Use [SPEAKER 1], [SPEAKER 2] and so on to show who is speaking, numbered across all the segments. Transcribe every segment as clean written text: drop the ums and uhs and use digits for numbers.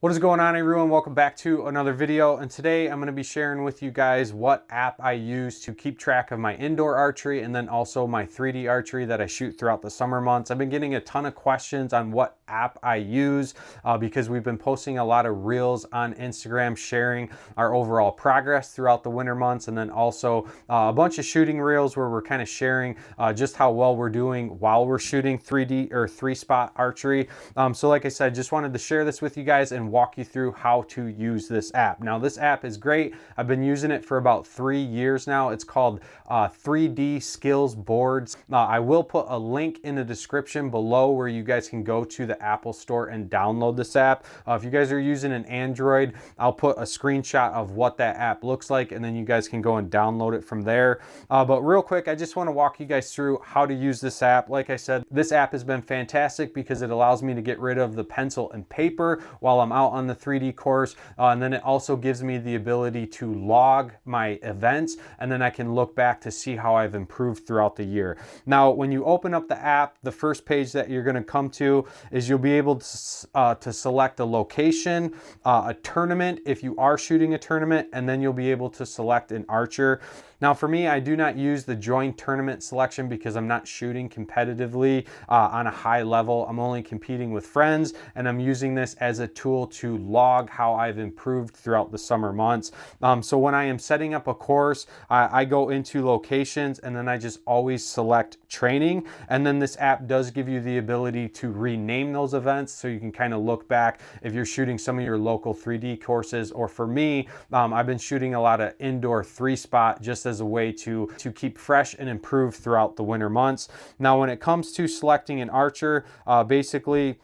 [SPEAKER 1] What is going on, everyone? Welcome back to another video, and today I'm going to be sharing with you guys what app I use to keep track of my indoor archery and then also my 3D archery that I shoot throughout the summer months. I've been getting a ton of questions on what app I use because we've been posting a lot of reels on Instagram sharing our overall progress throughout the winter months, and then also a bunch of shooting reels where we're kind of sharing just how well we're doing while we're shooting 3D or 3-spot archery. So like I said, just wanted to share this with you guys and walk you through how to use this app. Now, this app is great. I've been using it for about 3 years now. It's called 3D Skills Boards. I will put a link in the description below where you guys can go to the Apple Store and download this app. If you guys are using an Android, I'll put a screenshot of what that app looks like, and then you guys can go and download it from there. But real quick, I just want to walk you guys through how to use this app. Like I said, this app has been fantastic because it allows me to get rid of the pencil and paper while I'm out on the 3D course, and then it also gives me the ability to log my events, and then I can look back to see how I've improved throughout the year. Now, when you open up the app, the first page that you're going to come to is you'll be able to select a location, a tournament if you are shooting a tournament, and then you'll be able to select an archer. Now, for me, I do not use the join tournament selection because I'm not shooting competitively on a high level. I'm only competing with friends, and I'm using this as a tool to log how I've improved throughout the summer months. So when I am setting up a course, I go into locations, and then I just always select training. And then this app does give you the ability to rename those events, so you can kind of look back if you're shooting some of your local 3D courses. Or for me, I've been shooting a lot of indoor 3-spot just as a way to keep fresh and improve throughout the winter months. Now, when it comes to selecting an archer, basically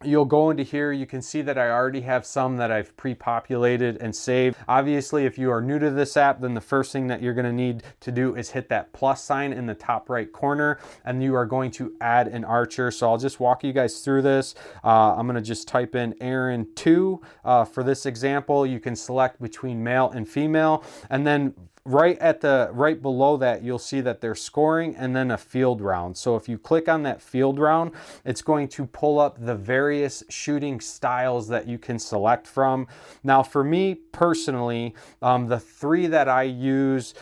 [SPEAKER 1] you'll go into here. You can see that I already have some that I've pre-populated and saved. Obviously, if you are new to this app, then the first thing that you're going to need to do is hit that plus sign in the top right corner, and you are going to add an archer. So I'll just walk you guys through this. I'm going to just type in Aaron 2 for this example. You can select between male and female, and then right below that, you'll see that there's scoring and then a field round. So if you click on that field round, it's going to pull up the various shooting styles that you can select from. Now, for me personally, the 3 that I use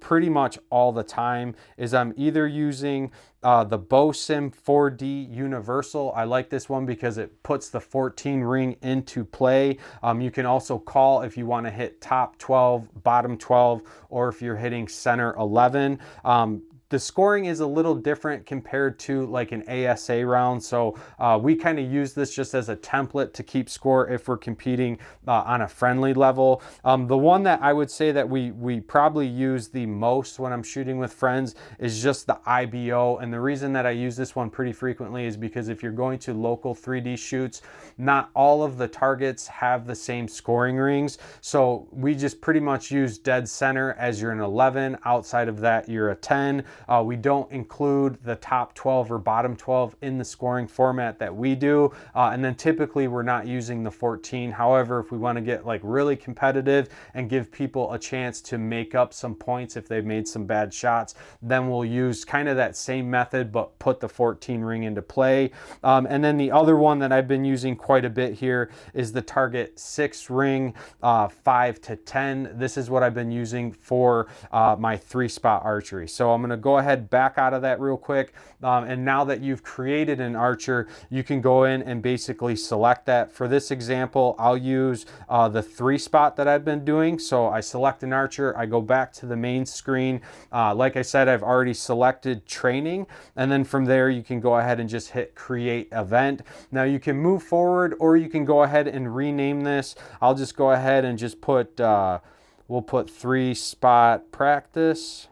[SPEAKER 1] pretty much all the time is I'm either using the BowSim 4D Universal. I like this one because it puts the 14 ring into play. You can also call if you want to hit top 12, bottom 12, or if you're hitting center 11. The scoring is a little different compared to like an ASA round. So we kind of use this just as a template to keep score if we're competing on a friendly level. The one that I would say that we probably use the most when I'm shooting with friends is just the IBO. And the reason that I use this one pretty frequently is because if you're going to local 3D shoots, not all of the targets have the same scoring rings. So we just pretty much use dead center as you're an 11. Outside of that, you're a 10. We don't include the top 12 or bottom 12 in the scoring format that we do. And then typically we're not using the 14. However, if we want to get like really competitive and give people a chance to make up some points if they've made some bad shots, then we'll use kind of that same method, but put the 14 ring into play. And then the other one that I've been using quite a bit here is the Target 6 ring, 5 to 10. This is what I've been using for my 3-spot archery. So I'm going to go ahead back out of that real quick, and now that you've created an archer, you can go in and basically select that. For this example, I'll use the 3-spot that I've been doing. So I select an archer, I go back to the main screen. Like I said, I've already selected training, and then from there you can go ahead and just hit create event. Now you can move forward, or you can go ahead and rename this. I'll just go ahead and just put we'll put 3-spot practice.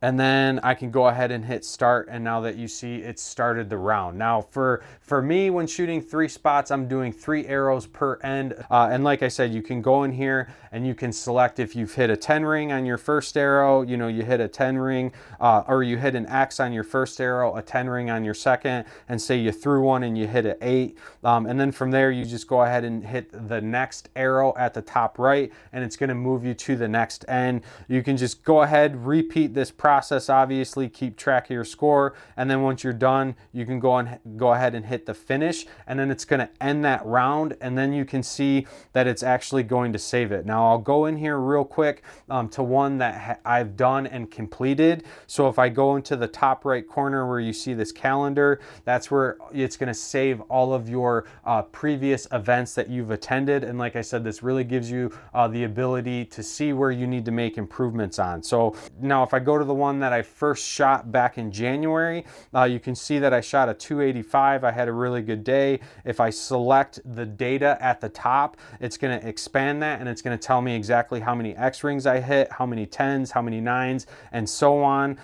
[SPEAKER 1] And then I can go ahead and hit start, and now that you see it started the round. Now for me, when shooting 3 spots, I'm doing 3 arrows per end. And like I said, you can go in here and you can select if you've hit a 10 ring on your first arrow, you know, you hit a 10 ring, or you hit an X on your first arrow, a 10 ring on your second, and say you threw one and you hit an 8. And then from there, you just go ahead and hit the next arrow at the top right, and it's gonna move you to the next end. You can just go ahead, repeat this process process, obviously, keep track of your score, and then once you're done, you can go ahead and hit the finish, and then it's going to end that round, and then you can see that it's actually going to save it. Now I'll go in here real quick to one that I've done and completed. So if I go into the top right corner where you see this calendar, that's where it's going to save all of your previous events that you've attended. And like I said, this really gives you the ability to see where you need to make improvements on. So now if I go to the one that I first shot back in January, you can see that I shot a 285. I had a really good day. If I select the data at the top, it's going to expand that, and it's going to tell me exactly how many X rings I hit, how many 10s, how many 9s, and so on.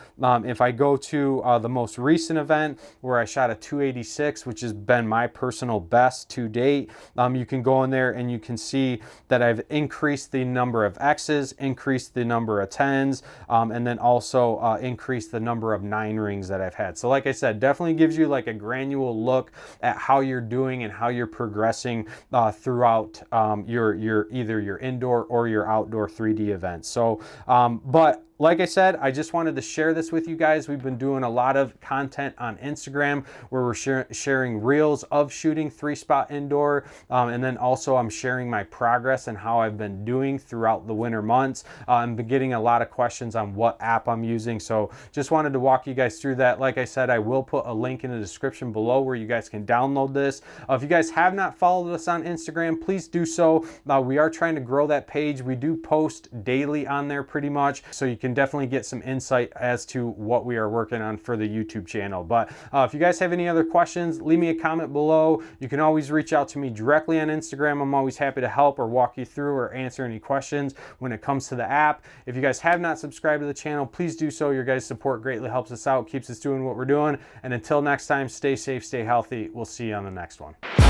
[SPEAKER 1] If I go to the most recent event where I shot a 286, which has been my personal best to date, you can go in there and you can see that I've increased the number of X's, increased the number of 10s, and then also increased the number of 9 rings that I've had. So like I said, definitely gives you like a granular look at how you're doing and how you're progressing throughout your either your indoor or your outdoor 3D events. So, but like I said, I just wanted to share this with you guys. We've been doing a lot of content on Instagram where we're sharing reels of shooting 3-spot indoor. And then also I'm sharing my progress and how I've been doing throughout the winter months. I've been getting a lot of questions on what app I'm using. So just wanted to walk you guys through that. Like I said, I will put a link in the description below where you guys can download this. If you guys have not followed us on Instagram, please do so. We are trying to grow that page. We do post daily on there pretty much. So you can definitely get some insight as to what we are working on for the YouTube channel. But if you guys have any other questions, leave me a comment below. You can always reach out to me directly on Instagram. I'm always happy to help or walk you through or answer any questions when it comes to the app. If you guys have not subscribed to the channel, please do so. Your guys' support greatly helps us out, keeps us doing what we're doing. And until next time, stay safe, stay healthy. We'll see you on the next one.